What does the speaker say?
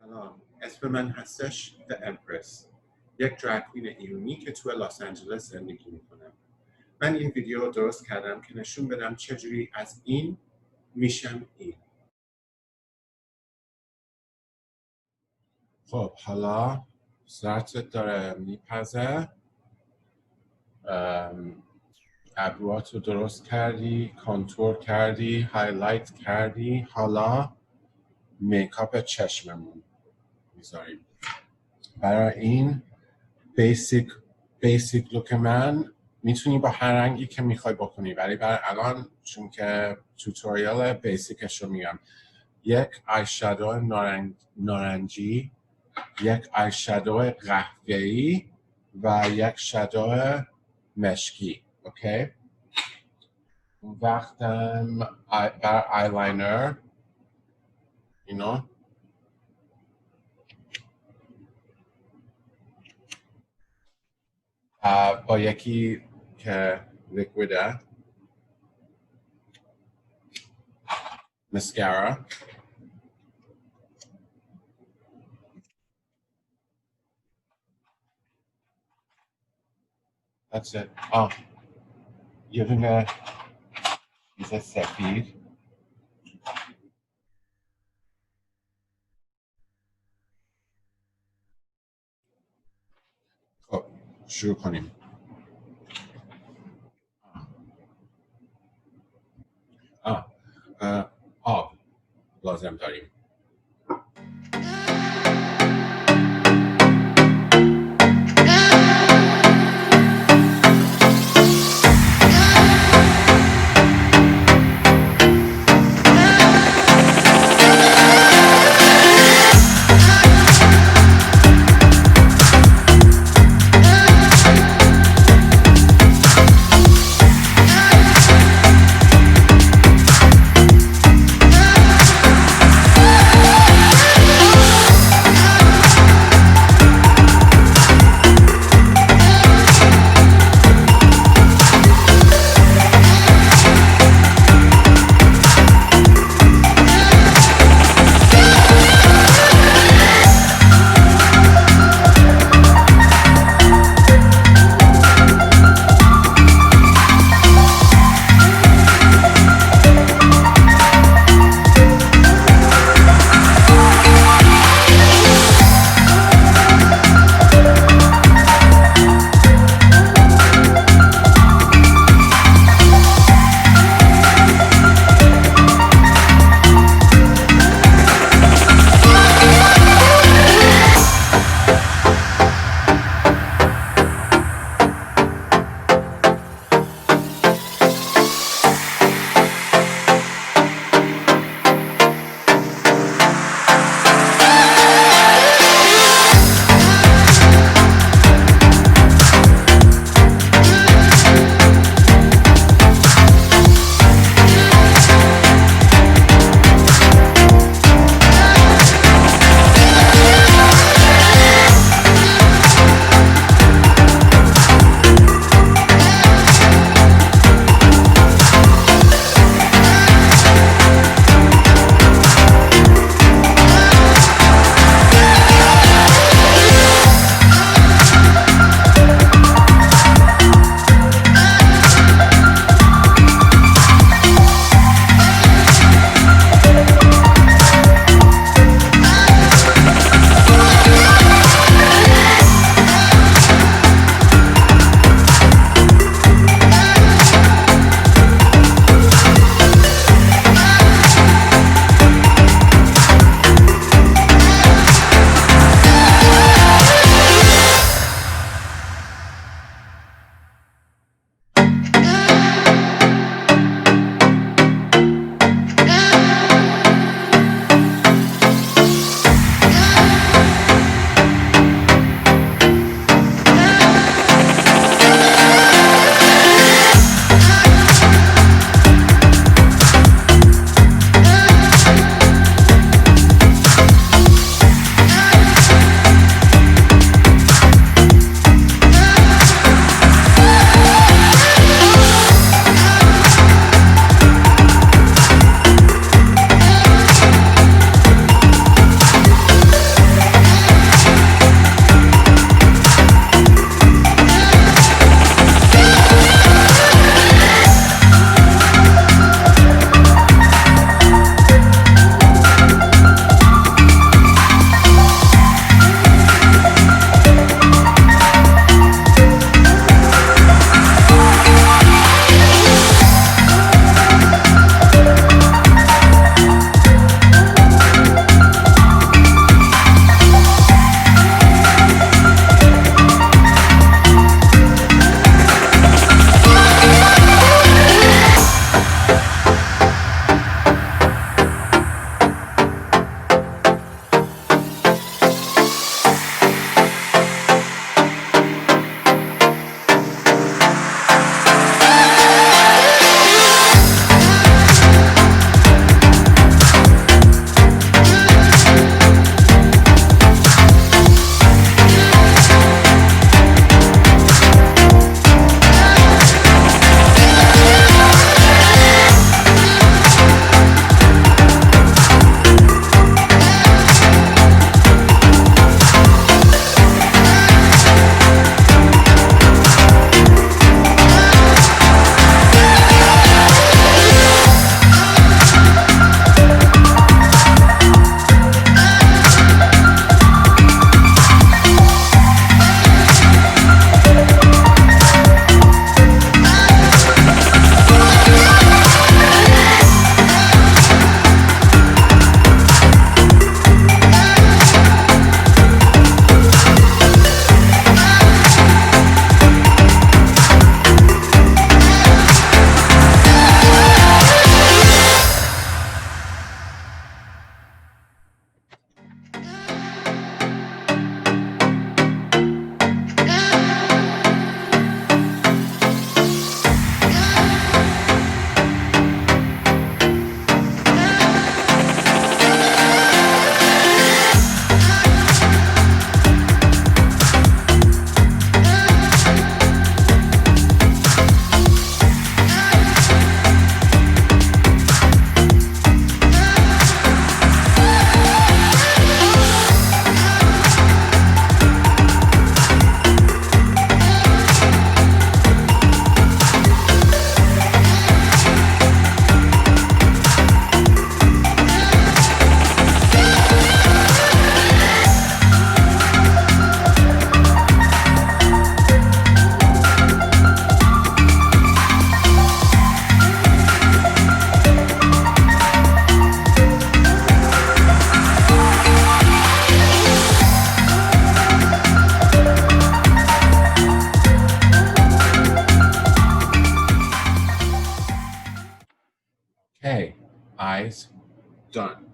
سلام، اسم من هستش The Empress، یک درگ کوین ایرانی که تو لس آنجلس زندگی میکنم. من این ویدیو رو درست کردم که نشون بدم چجوری از این میشم این. خب حالا صورتت داره میپزه، ابروات رو درست کردی، کانتور کردی، هایلایت کردی. حالا میکاپ چشممون میذاریم. برای این بیسیک لوک من میتونی با هر رنگی که میخوای بکنی، ولی برای الان چون که توتوریال بیسیکش رو میگم، یک آیشادو نارنجی، یک آیشادو قهوه‌ای و یک شادو مشکی. اوکی؟ وقتم برای آیلاینر اینو با یکی که لیکویده، مسکارا، that's it. یه دونه چیز سفید. خب شروع کنیم. آب لازم داریم. Hey, eyes, done.